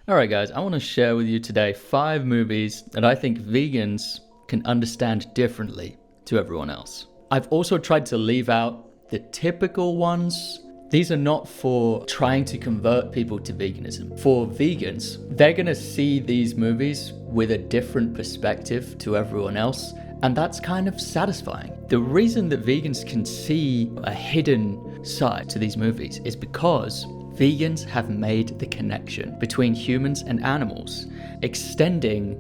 Alright guys, I want to share with you today 5 movies that I think vegans can understand differently to everyone else. I've also tried to leave out the typical ones. These are not for trying to convert people to veganism. For vegans, they're going to see these movies with a different perspective to everyone else, and that's kind of satisfying. The reason that vegans can see a hidden side to these movies is because vegans have made the connection between humans and animals, extending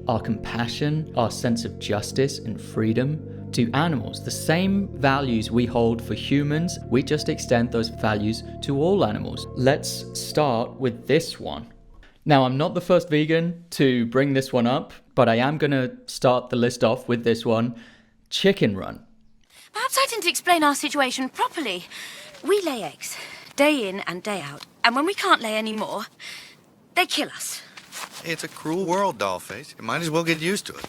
our compassion, our sense of justice and freedom to animals. The same values we hold for humans, we just extend those values to all animals. Let's start with this one. Now, I'm not the first vegan to bring this one up, but I am going to start the list off with this one, Chicken Run. Perhaps I didn't explain our situation properly. We lay eggs, day in and day out, and when we can't lay any more, they kill us. Hey, it's a cruel world, Dollface. You might as well get used to it.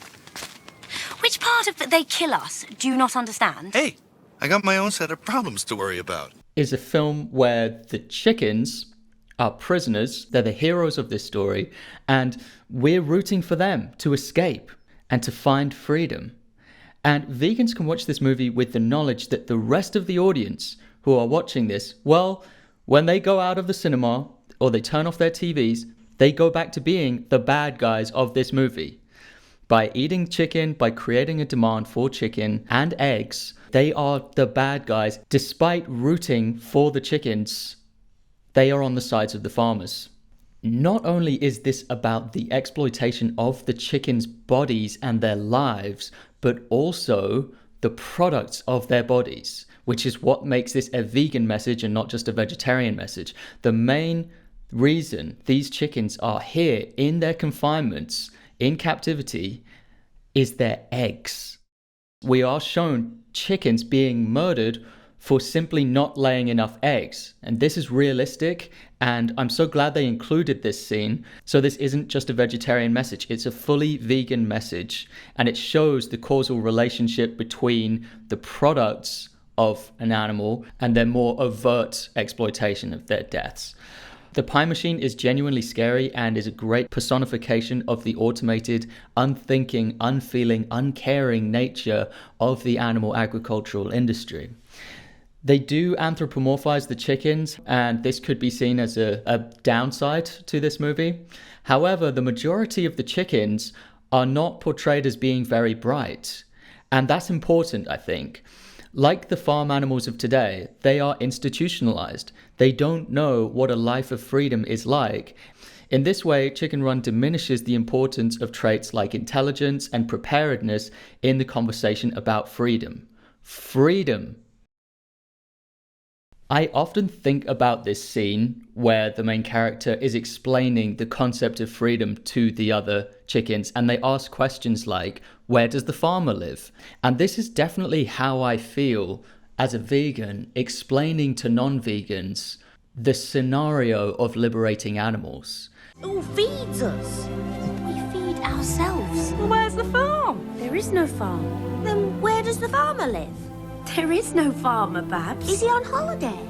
Which part of they kill us do you not understand? Hey, I got my own set of problems to worry about. Is a film where the chickens are prisoners, they're the heroes of this story, and we're rooting for them to escape and to find freedom. And vegans can watch this movie with the knowledge that the rest of the audience who are watching this, well, when they go out of the cinema or they turn off their TVs, they go back to being the bad guys of this movie. By eating chicken, by creating a demand for chicken and eggs, they are the bad guys. Despite rooting for the chickens, they are on the sides of the farmers. Not only is this about the exploitation of the chickens' bodies and their lives, but also the products of their bodies, which is what makes this a vegan message and not just a vegetarian message. The main reason these chickens are here in their confinements, in captivity, is their eggs. We are shown chickens being murdered for simply not laying enough eggs. And this is realistic, and I'm so glad they included this scene. So this isn't just a vegetarian message, it's a fully vegan message, and it shows the causal relationship between the products of an animal and their more overt exploitation of their deaths. The pie machine is genuinely scary and is a great personification of the automated, unthinking, unfeeling, uncaring nature of the animal agricultural industry. They do anthropomorphize the chickens, and this could be seen as a downside to this movie. However, the majority of the chickens are not portrayed as being very bright, and that's important, I think. Like the farm animals of today, they are institutionalized. They don't know what a life of freedom is like. In this way, Chicken Run diminishes the importance of traits like intelligence and preparedness in the conversation about freedom. Freedom. I often think about this scene where the main character is explaining the concept of freedom to the other chickens, and they ask questions like, where does the farmer live? And this is definitely how I feel as a vegan explaining to non-vegans the scenario of liberating animals. Who feeds us? We feed ourselves. Well, where's the farm? There is no farm. Then where does the farmer live? There is no farmer, Babs. Is he on holiday?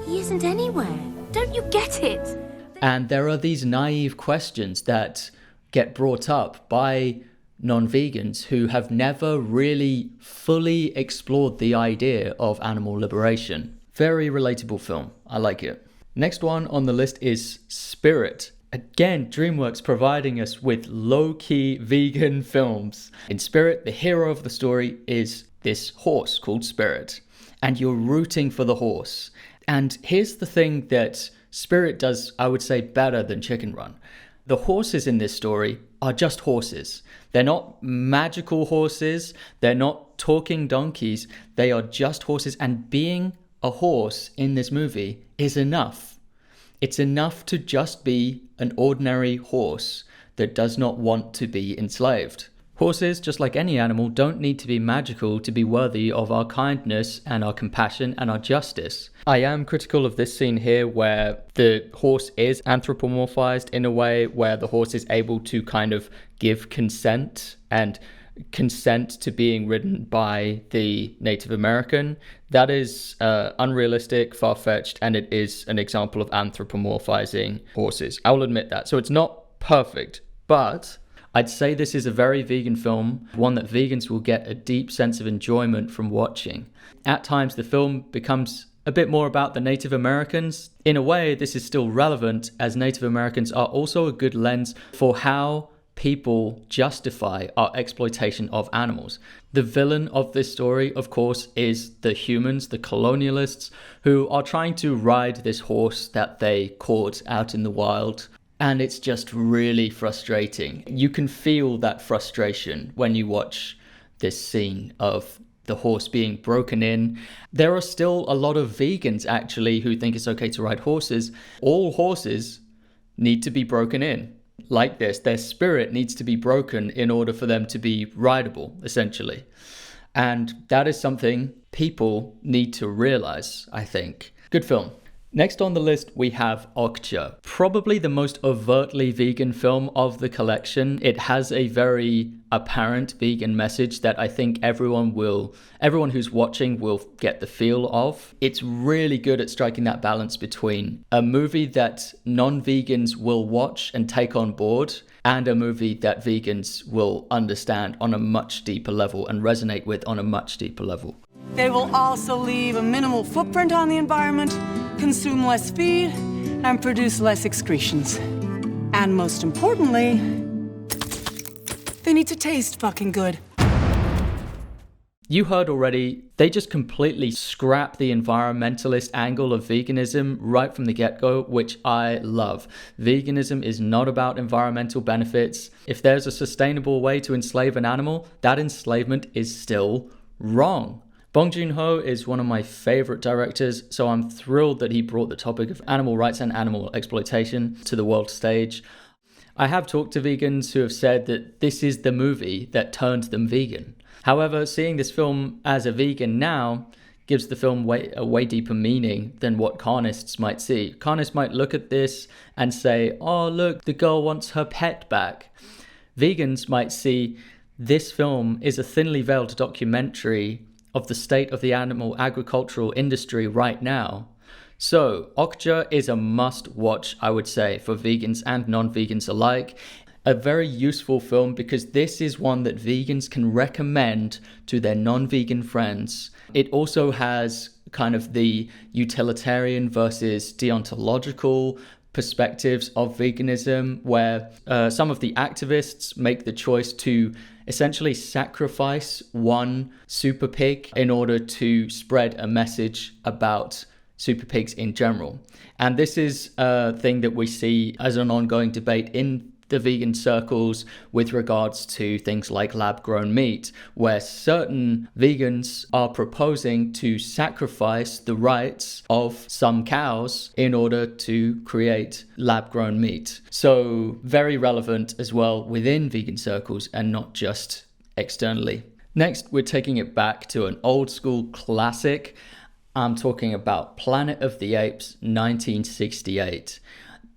He isn't anywhere. Don't you get it? And there are these naive questions that get brought up by non-vegans who have never really fully explored the idea of animal liberation. Very relatable film. I like it. Next one on the list is Spirit. Again, DreamWorks providing us with low-key vegan films. In Spirit, the hero of the story is this horse called Spirit, and you're rooting for the horse. And here's the thing that Spirit does, I would say, better than Chicken Run. The horses in this story are just horses. They're not magical horses. They're not talking donkeys. They are just horses, and being a horse in this movie is enough. It's enough to just be an ordinary horse that does not want to be enslaved. Horses, just like any animal, don't need to be magical to be worthy of our kindness and our compassion and our justice. I am critical of this scene here where the horse is anthropomorphized in a way where the horse is able to kind of give consent and consent to being ridden by the Native American. That is unrealistic, far-fetched, and it is an example of anthropomorphizing horses. I will admit that. So it's not perfect, but I'd say this is a very vegan film, one that vegans will get a deep sense of enjoyment from watching. At times, the film becomes a bit more about the Native Americans. In a way, this is still relevant, as Native Americans are also a good lens for how people justify our exploitation of animals. The villain of this story, of course, is the humans, the colonialists, who are trying to ride this horse that they caught out in the wild. And it's just really frustrating. You can feel that frustration when you watch this scene of the horse being broken in. There are still a lot of vegans actually who think it's okay to ride horses. All horses need to be broken in. Like this, their spirit needs to be broken in order for them to be rideable, essentially. And that is something people need to realize, I think. Good film. Next on the list, we have Okja, probably the most overtly vegan film of the collection. It has a very apparent vegan message that I think everyone who's watching will get the feel of. It's really good at striking that balance between a movie that non-vegans will watch and take on board, and a movie that vegans will understand on a much deeper level and resonate with on a much deeper level. They will also leave a minimal footprint on the environment, consume less feed, and produce less excretions. And most importantly, they need to taste fucking good. You heard already, they just completely scrap the environmentalist angle of veganism right from the get-go, which I love. Veganism is not about environmental benefits. If there's a sustainable way to enslave an animal, that enslavement is still wrong. Bong Joon-ho is one of my favorite directors, so I'm thrilled that he brought the topic of animal rights and animal exploitation to the world stage. I have talked to vegans who have said that this is the movie that turned them vegan. However, seeing this film as a vegan now gives the film a way deeper meaning than what carnists might see. Carnists might look at this and say, oh look, the girl wants her pet back. Vegans might see this film is a thinly veiled documentary of the state of the animal agricultural industry right now. So, Okja is a must-watch, I would say, for vegans and non-vegans alike. A very useful film because this is one that vegans can recommend to their non-vegan friends. It also has kind of the utilitarian versus deontological perspectives of veganism, where some of the activists make the choice to essentially sacrifice one super pig in order to spread a message about super pigs in general. And this is a thing that we see as an ongoing debate in the vegan circles with regards to things like lab-grown meat, where certain vegans are proposing to sacrifice the rights of some cows in order to create lab-grown meat. So very relevant as well within vegan circles and not just externally. Next, we're taking it back to an old school classic. I'm talking about Planet of the Apes, 1968.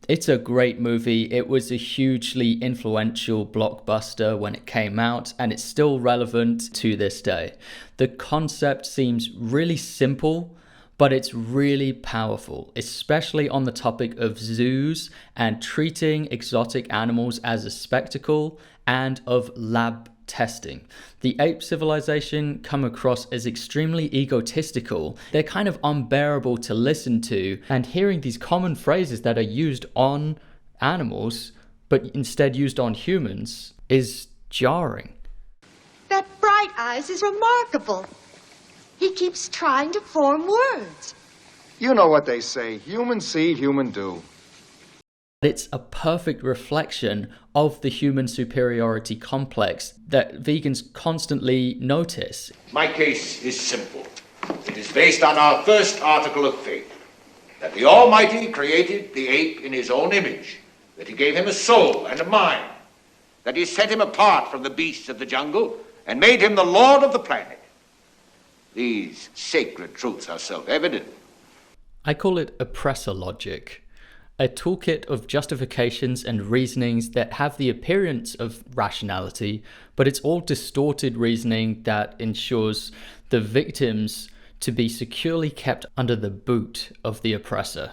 It's a great movie. It was a hugely influential blockbuster when it came out, and it's still relevant to this day. The concept seems really simple, but it's really powerful, especially on the topic of zoos and treating exotic animals as a spectacle, and of lab testing. The ape civilization come across as extremely egotistical. They're kind of unbearable to listen to, and hearing these common phrases that are used on animals but instead used on humans is jarring. That Bright Eyes is remarkable. He keeps trying to form words. You know what they say, human see, human do. It's a perfect reflection of the human superiority complex that vegans constantly notice. My case is simple. It is based on our first article of faith, that the Almighty created the ape in his own image, that he gave him a soul and a mind, that he set him apart from the beasts of the jungle and made him the lord of the planet. These sacred truths are self-evident. I call it oppressor logic. a toolkit of justifications and reasonings that have the appearance of rationality, but it's all distorted reasoning that ensures the victims to be securely kept under the boot of the oppressor.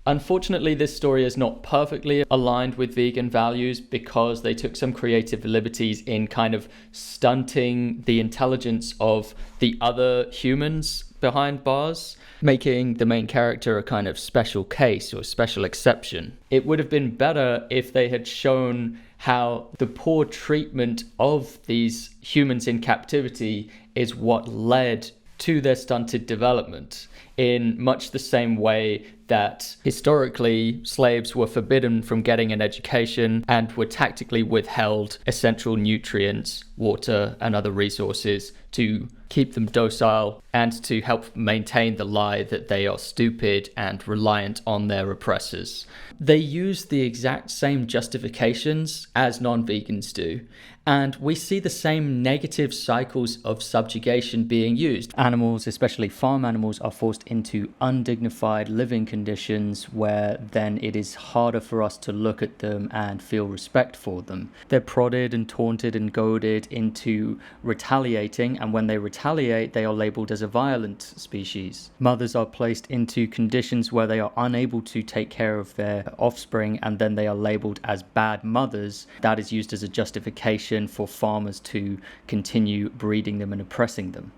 Unfortunately, this story is not perfectly aligned with vegan values because they took some creative liberties in kind of stunting the intelligence of the other humans behind bars, making the main character a kind of special case or special exception. It would have been better if they had shown how the poor treatment of these humans in captivity is what led to their stunted development, in much the same way that historically slaves were forbidden from getting an education and were tactically withheld essential nutrients, water, and other resources to keep them docile and to help maintain the lie that they are stupid and reliant on their oppressors. They use the exact same justifications as non-vegans do, and we see the same negative cycles of subjugation being used. Animals, especially farm animals, are forced into undignified living conditions where then it is harder for us to look at them and feel respect for them. They're prodded and taunted and goaded into retaliating, and when they retaliate, they are labeled as a violent species. Mothers are placed into conditions where they are unable to take care of their offspring, and then they are labeled as bad mothers. That is used as a justification for farmers to continue breeding them and oppressing them.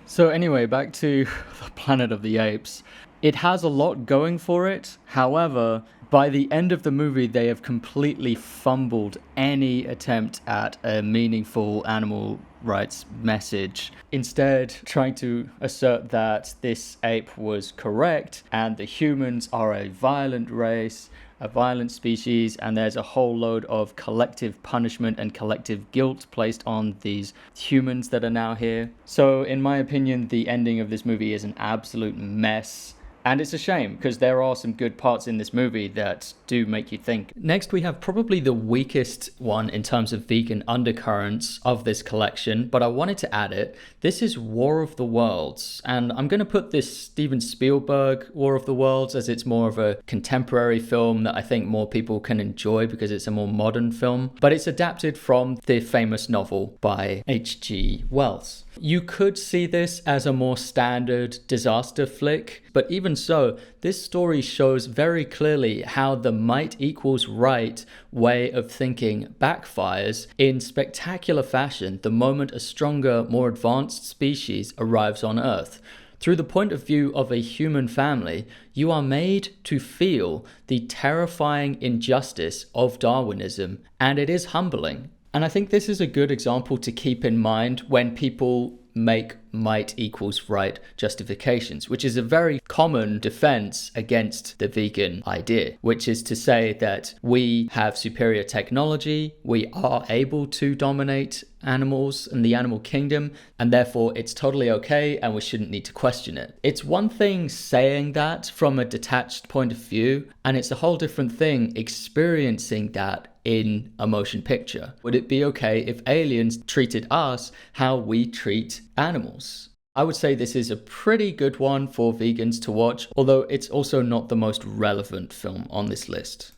So anyway, back to the Planet of the Apes. It has a lot going for it. However, by the end of the movie, they have completely fumbled any attempt at a meaningful animal rights message. Instead, trying to assert that this ape was correct and the humans are a violent race, a violent species, and there's a whole load of collective punishment and collective guilt placed on these humans that are now here. So in my opinion, the ending of this movie is an absolute mess. And it's a shame, because there are some good parts in this movie that do make you think. Next, we have probably the weakest one in terms of vegan undercurrents of this collection, but I wanted to add it. This is War of the Worlds, and I'm going to put this Steven Spielberg War of the Worlds as it's more of a contemporary film that I think more people can enjoy because it's a more modern film, but it's adapted from the famous novel by H.G. Wells. You could see this as a more standard disaster flick, but even so, this story shows very clearly how the might equals right way of thinking backfires in spectacular fashion the moment a stronger, more advanced species arrives on Earth. Through the point of view of a human family, you are made to feel the terrifying injustice of Darwinism, and it is humbling. And I think this is a good example to keep in mind when people make might equals right justifications, which is a very common defense against the vegan idea, which is to say that we have superior technology, we are able to dominate animals and the animal kingdom, and therefore it's totally okay and we shouldn't need to question it. It's one thing saying that from a detached point of view, and it's a whole different thing experiencing that in a motion picture. Would it be okay if aliens treated us how we treat animals? I would say this is a pretty good one for vegans to watch, although it's also not the most relevant film on this list.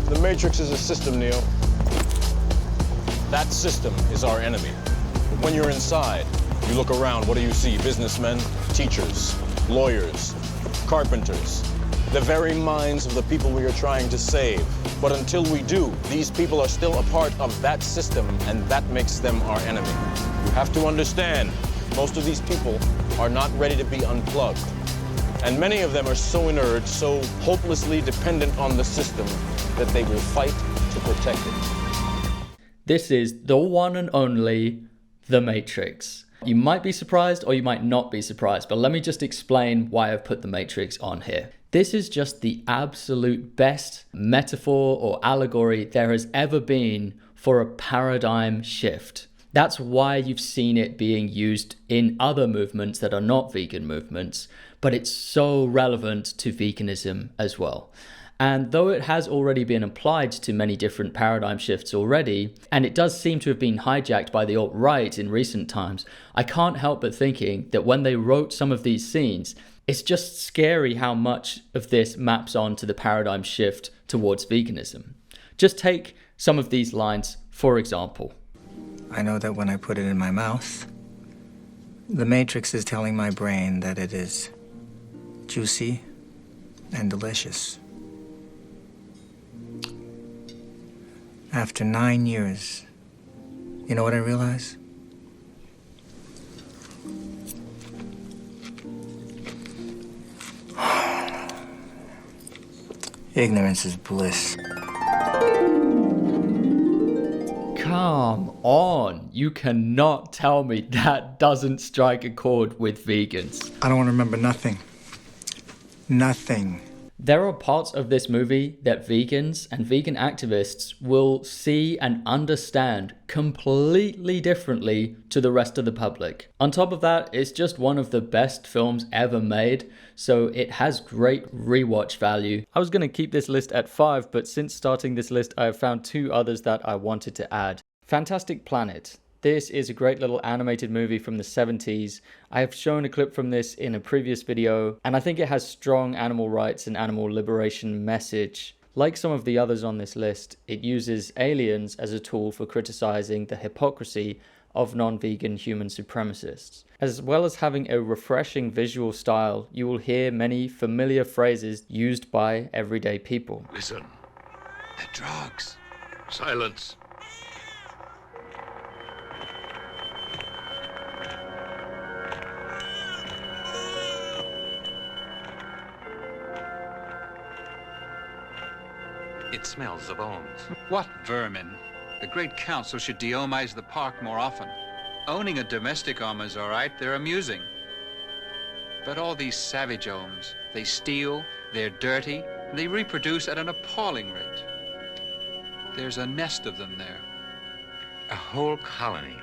The Matrix is a system, Neo. That system is our enemy. But when you're inside, you look around, what do you see? Businessmen, teachers, lawyers, carpenters, the very minds of the people we are trying to save. But until we do, these people are still a part of that system, and that makes them our enemy. You have to understand, most of these people are not ready to be unplugged. And many of them are so inert, so hopelessly dependent on the system, that they will fight to protect it. This is the one and only The Matrix. You might be surprised or you might not be surprised, but let me just explain why I've put The Matrix on here. This is just the absolute best metaphor or allegory there has ever been for a paradigm shift. That's why you've seen it being used in other movements that are not vegan movements, but it's so relevant to veganism as well. And though it has already been applied to many different paradigm shifts already, and it does seem to have been hijacked by the alt-right in recent times, I can't help but thinking that when they wrote some of these scenes, It's just scary how much of this maps on to the paradigm shift towards veganism. Just take some of these lines, for example. I know that when I put it in my mouth, the Matrix is telling my brain that it is juicy and delicious. After 9 years, you know what I realize? Ignorance is bliss. Come on, you cannot tell me that doesn't strike a chord with vegans. I don't want to remember nothing. Nothing. There are parts of this movie that vegans and vegan activists will see and understand completely differently to the rest of the public. On top of that, it's just one of the best films ever made, so it has great rewatch value. I was going to keep this list at 5, but since starting this list, I have found 2 others that I wanted to add. Fantastic Planet. This is a great little animated movie from the 70s. I have shown a clip from this in a previous video, and I think it has strong animal rights and animal liberation message. Like some of the others on this list, it uses aliens as a tool for criticizing the hypocrisy of non-vegan human supremacists. As well as having a refreshing visual style, you will hear many familiar phrases used by everyday people. Listen. The drugs. Silence. It smells of bones. What vermin? The Great Council should deomize the park more often. Owning a domestic ohm is all right, they're amusing. But all these savage ohms, they steal, they're dirty, and they reproduce at an appalling rate. There's a nest of them there. A whole colony.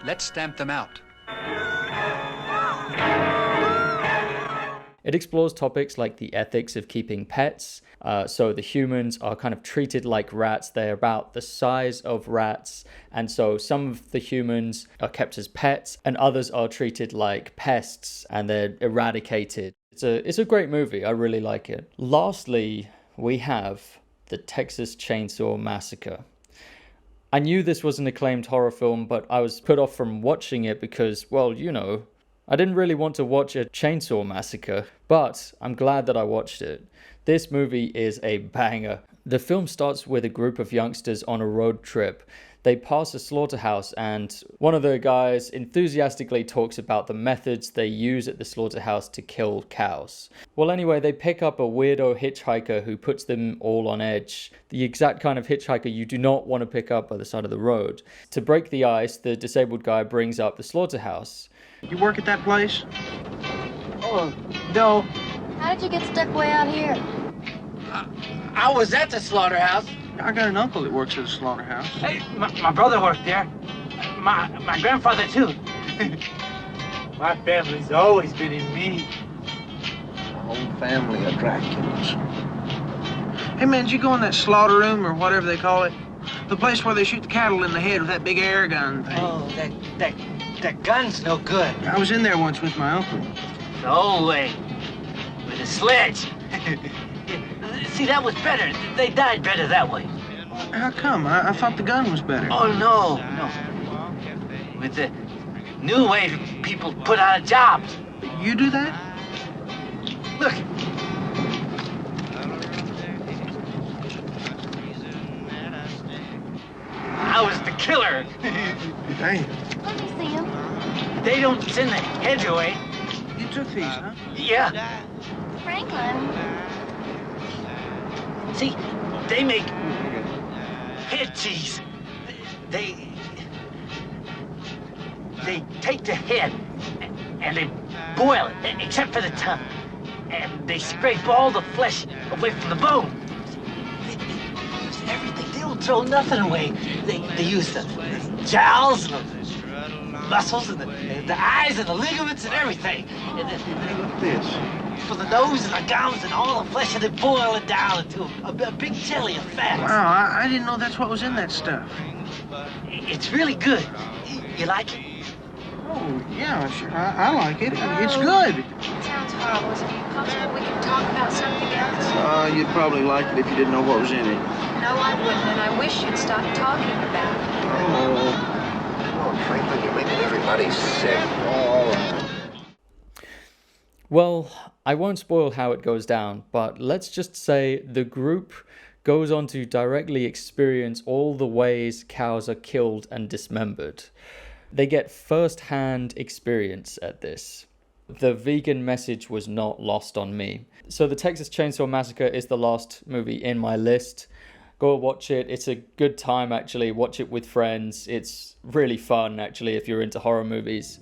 Let's stamp them out. It explores topics like the ethics of keeping pets. So the humans are kind of treated like rats. They're about the size of rats. And so some of the humans are kept as pets and others are treated like pests and they're eradicated. It's a great movie. I really like it. Lastly, we have the Texas Chainsaw Massacre. I knew this was an acclaimed horror film, but I was put off from watching it because, well, you know, I didn't really want to watch a chainsaw massacre, but I'm glad that I watched it. This movie is a banger. The film starts with a group of youngsters on a road trip. They pass a slaughterhouse and one of the guys enthusiastically talks about the methods they use at the slaughterhouse to kill cows. Well, anyway, they pick up a weirdo hitchhiker who puts them all on edge. The exact kind of hitchhiker you do not want to pick up by the side of the road. To break the ice, the disabled guy brings up the slaughterhouse. You work at that place? Oh, no. How did you get stuck way out here? I was at the slaughterhouse. I got an uncle that works at a slaughterhouse. Hey, my brother worked there. My grandfather, too. My family's always been in me. A whole family of Draculas. Hey, man, did you go in that slaughter room or whatever they call it? The place where they shoot the cattle in the head with that big air gun thing. Oh, that gun's no good. I was in there once with my uncle. No way. With a sledge. See, that was better. They died better that way. How come? I thought the gun was better. Oh, no. With the new way people put out of jobs. You do that? Look. I was the killer. Dang. Let me see him. They don't send the heads away. You took these, huh? Yeah. Franklin. See, they make head cheese. They take the head and they boil it, except for the tongue. And they scrape all the flesh away from the bone. They use everything. They don't throw nothing away. They use the jowls and the muscles and the eyes and the ligaments and everything. And look at this. For the nose and the gums and all the flesh, and they boil it down into a big jelly of fat. Wow, I didn't know that's what was in that stuff. It's really good. You like it? Oh, yeah, sure. I like it. It's good. Sounds Carl, is it possible we could talk about something else? You'd probably like it if you didn't know what was in it. No, I wouldn't, and I wish you'd stop talking about it. Oh. Come on, Franklin, you're making everybody sick. All right. Well, I won't spoil how it goes down, but let's just say the group goes on to directly experience all the ways cows are killed and dismembered. They get first-hand experience at this. The vegan message was not lost on me. So the Texas Chainsaw Massacre is the last movie in my list. Go watch it. It's a good time, actually. Watch it with friends. It's really fun, actually, if you're into horror movies.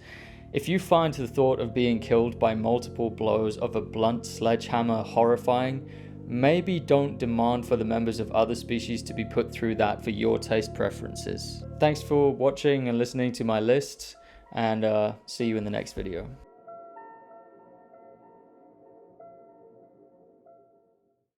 If you find the thought of being killed by multiple blows of a blunt sledgehammer horrifying, maybe don't demand for the members of other species to be put through that for your taste preferences. Thanks for watching and listening to my list, and see you in the next video.